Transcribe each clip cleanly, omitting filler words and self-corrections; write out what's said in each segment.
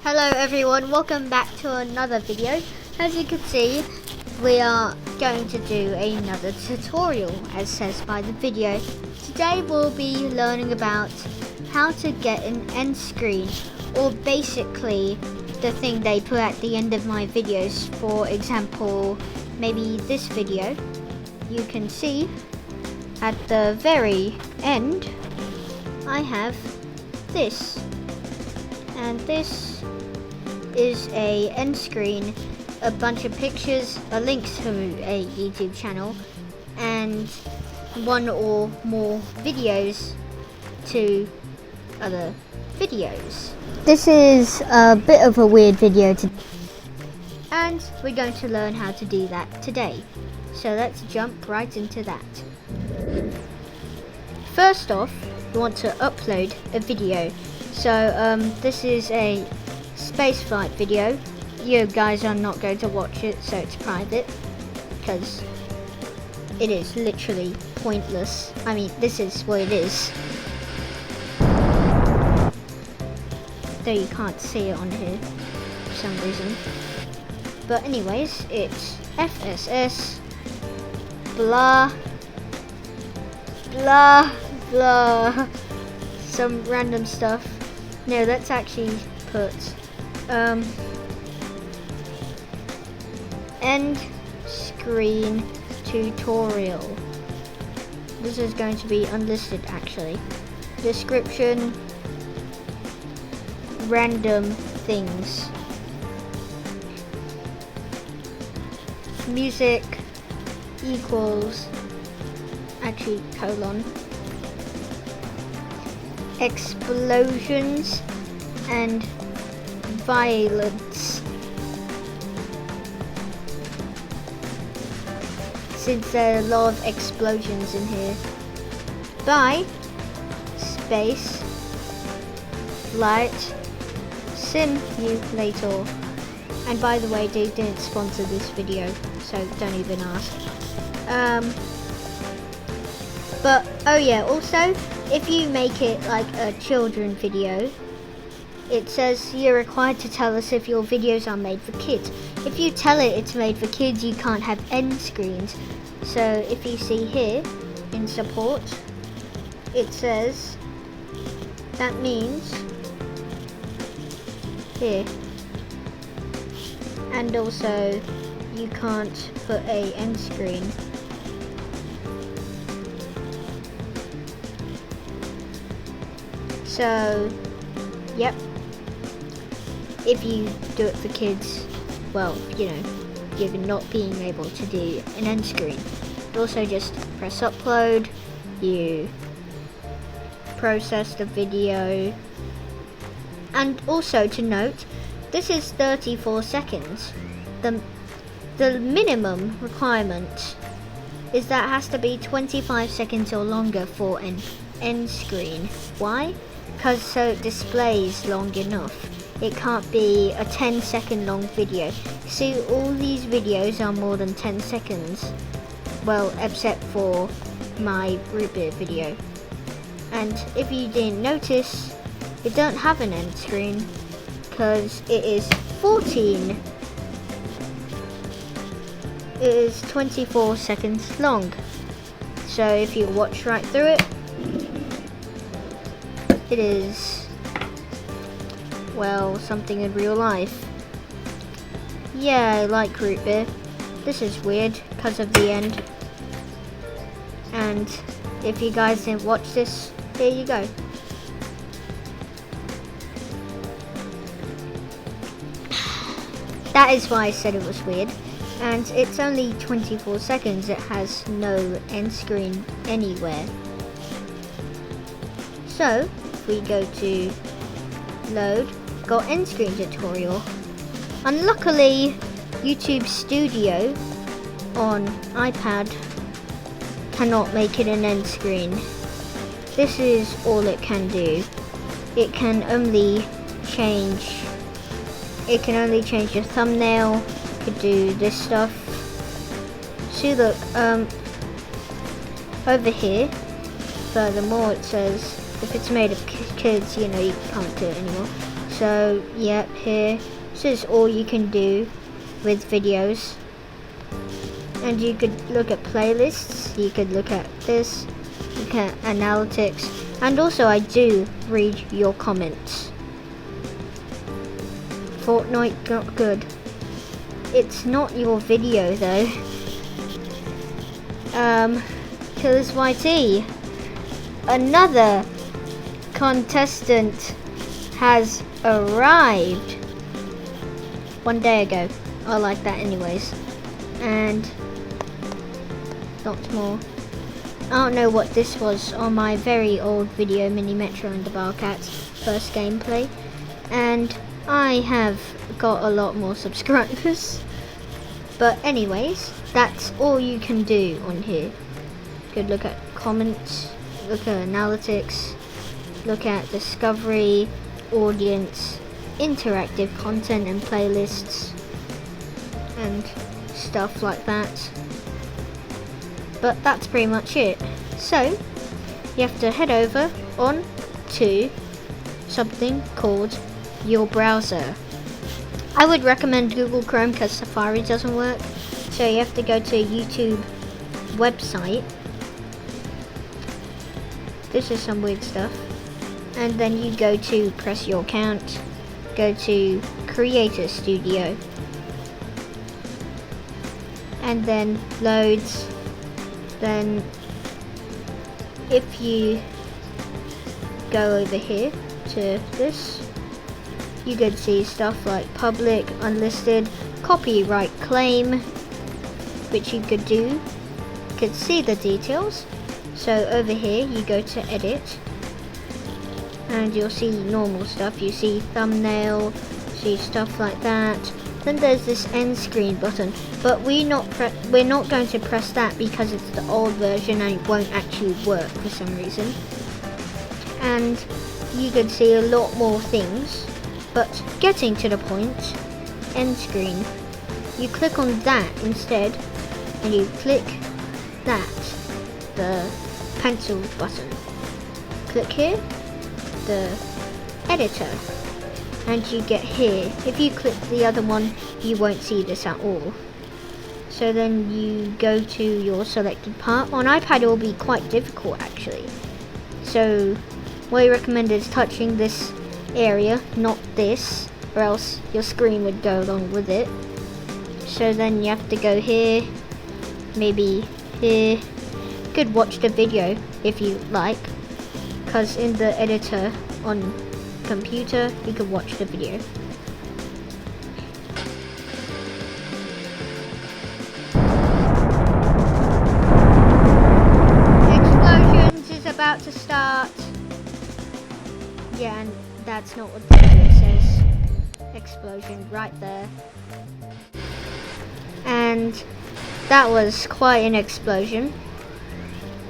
Hello everyone, welcome back to another video. As you can see, we are going to do another tutorial as says by the video. Today we'll be learning about how to get an end screen, or basically the thing they put at the end of my videos. For example, maybe this video, you can see at the very end I have this, and this is a end screen, a bunch of pictures, a link to a YouTube channel, and one or more videos to other videos. This is a bit of a weird video and we're going to learn how to do that today. So let's jump right into that. First off, you want to upload a video. So this is a spaceflight video. You guys are not going to watch it, so it's private because it is literally pointless. I mean, this is what it is. Though you can't see it on here for some reason. But anyways, it's FSS blah blah blah, some random stuff. No, let's actually put end screen tutorial. This is going to be unlisted actually. Description, random things, music equals, actually colon, explosions and violence, since there are a lot of explosions in here, by space light simulator. And by the way, they didn't sponsor this video, so don't even ask. But oh yeah, also if you make it like a children video, it says you're required to tell us if your videos are made for kids. If you tell it it's made for kids, you can't have end screens. So if you see here in support, it says that means here. And also you can't put a end screen. So yep, if you do it for kids, well, you know, you're not being able to do an end screen. Also just press upload, you process the video, and also to note, this is 34 seconds. The minimum requirement is that it has to be 25 seconds or longer for an end screen. Why? Because so it displays long enough. It can't be a 10-second long video. See, all these videos are more than 10 seconds. Well, except for my root beer video. And if you didn't notice, it don't have an end screen because it is 14. It is 24 seconds long. So if you watch right through it, it is, well, something in real life. Yeah, I like root beer. This is weird because of the end. And if you guys didn't watch this, here you go. That is why I said it was weird. And it's only 24 seconds. It has no end screen anywhere. So if we go to load, got end screen tutorial. Unluckily, YouTube Studio on iPad cannot make it an end screen. This is all it can do. It can only change your thumbnail. It could do this stuff. See, look, over here, furthermore, it says if it's made of kids, you know, you can't do it anymore. So yep, here this is all you can do with videos. And you could look at playlists, you could look at this, look at analytics, and also I do read your comments. Fortnite not good. It's not your video though. Killers YT. Another contestant has arrived 1 day ago. I like that anyways. And lots more. I don't know what this was on my very old video, Mini Metro and the Wildcats first gameplay, and I have got a lot more subscribers. But anyways, that's all you can do on here. You could look at comments, look at analytics, look at discovery, audience, interactive content and playlists, and stuff like that. But that's pretty much it. So you have to head over on to something called your browser. I would recommend Google Chrome because Safari doesn't work. So you have to go to a YouTube website. This is some weird stuff. And then you go to press your account, go to Creator Studio, and then loads. Then if you go over here to this, you could see stuff like public, unlisted, copyright claim, which you could do. You could see the details. So over here you go to edit, and you'll see normal stuff. You see thumbnail, see stuff like that. Then there's this end screen button, but we're not going to press that because it's the old version and it won't actually work for some reason. And you can see a lot more things, but getting to the point, end screen, you click on that instead, and you click that, the pencil button. Click here, the editor. And you get here. If you click the other one, you won't see this at all. So then you go to your selected part. On iPad it will be quite difficult actually. So what I recommend is touching this area, not this, or else your screen would go along with it. So then you have to go here, maybe here. You could watch the video if you like, because in the editor on computer you can watch the video. Explosions is about to start. Yeah, and that's not what the video says. Explosion right there. And that was quite an explosion.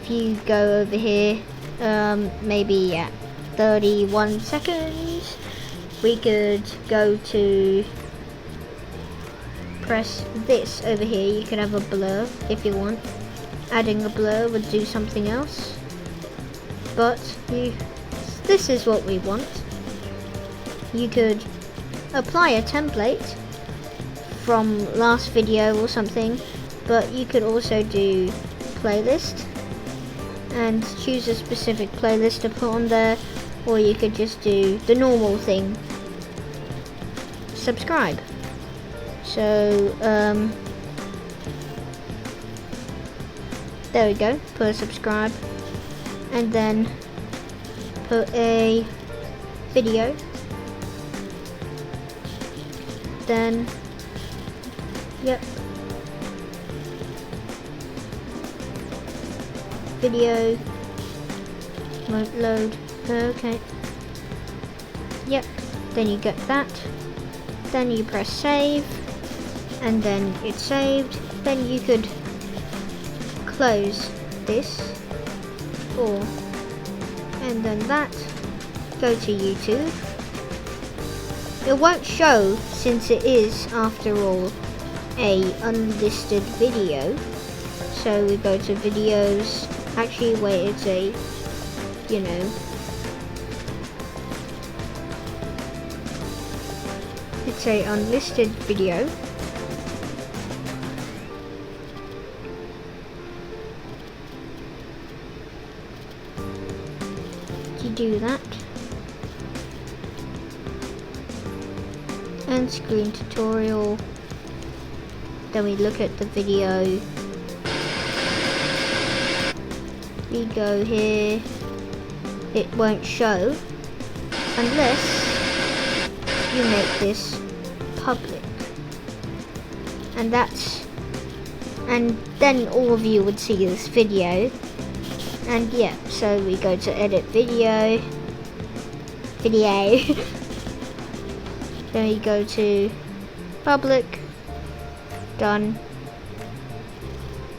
If you go over here, maybe at 31 seconds, we could go to press this over here. You can have a blur if you want. Adding a blur would do something else, but this is what we want. You could apply a template from last video or something, but you could also do playlist and choose a specific playlist to put on there, or you could just do the normal thing, subscribe. So there we go, put a subscribe, and then put a video, then yep, video won't load. Okay, yep, then you get that, then you press save, and then it's saved. Then you could close this, or and then that, go to YouTube. It won't show since it is after all a unlisted video, so we go to videos. Actually wait, it's a, you know, It's a unlisted video. You do that. End screen tutorial. Then we look at the video. We go here. It won't show unless you make this public. And then all of you would see this video. And yeah, so we go to edit video. Then we go to public, done.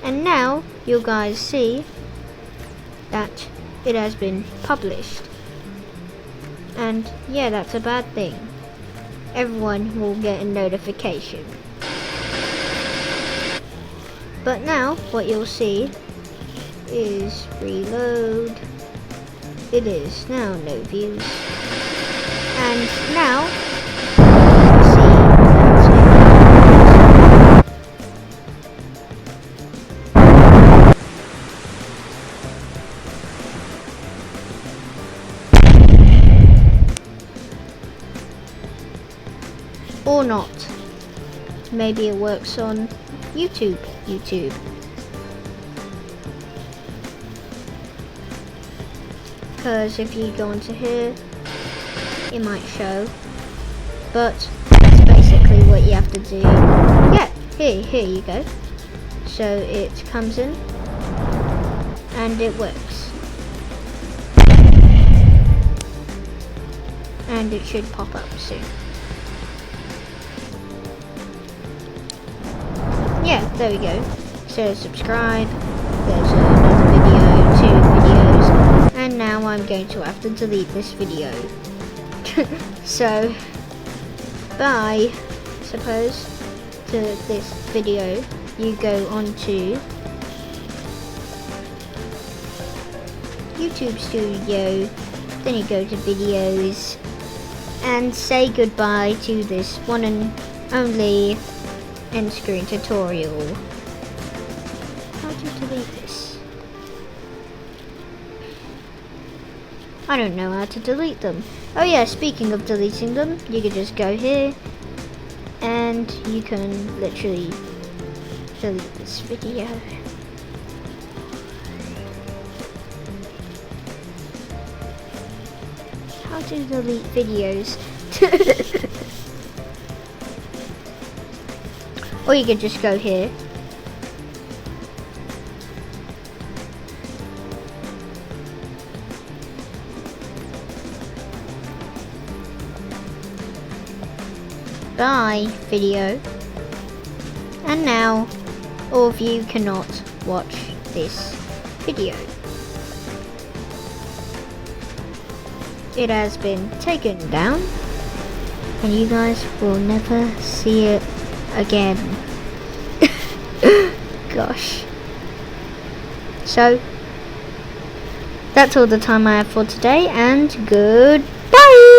And now you guys see that it has been published. And yeah, that's a bad thing. Everyone will get a notification. But now what you'll see is reload. It is now no views. And now or not. Maybe it works on YouTube. Because if you go into here, it might show. But that's basically what you have to do. Yeah, here you go. So it comes in and it works. And it should pop up soon. Yeah, there we go. So subscribe. There's another video, 2 videos, and now I'm going to have to delete this video. So, bye. Suppose to this video, you go on to YouTube Studio, then you go to videos, and say goodbye to this one and only end screen tutorial. How do you delete this? I don't know how to delete them. Oh yeah, speaking of deleting them, you can just go here and you can literally delete this video. How to delete videos? Or you could just go here. Bye, video. And now, all of you cannot watch this video. It has been taken down, and you guys will never see it again. Gosh. So that's all the time I have for today, and goodbye.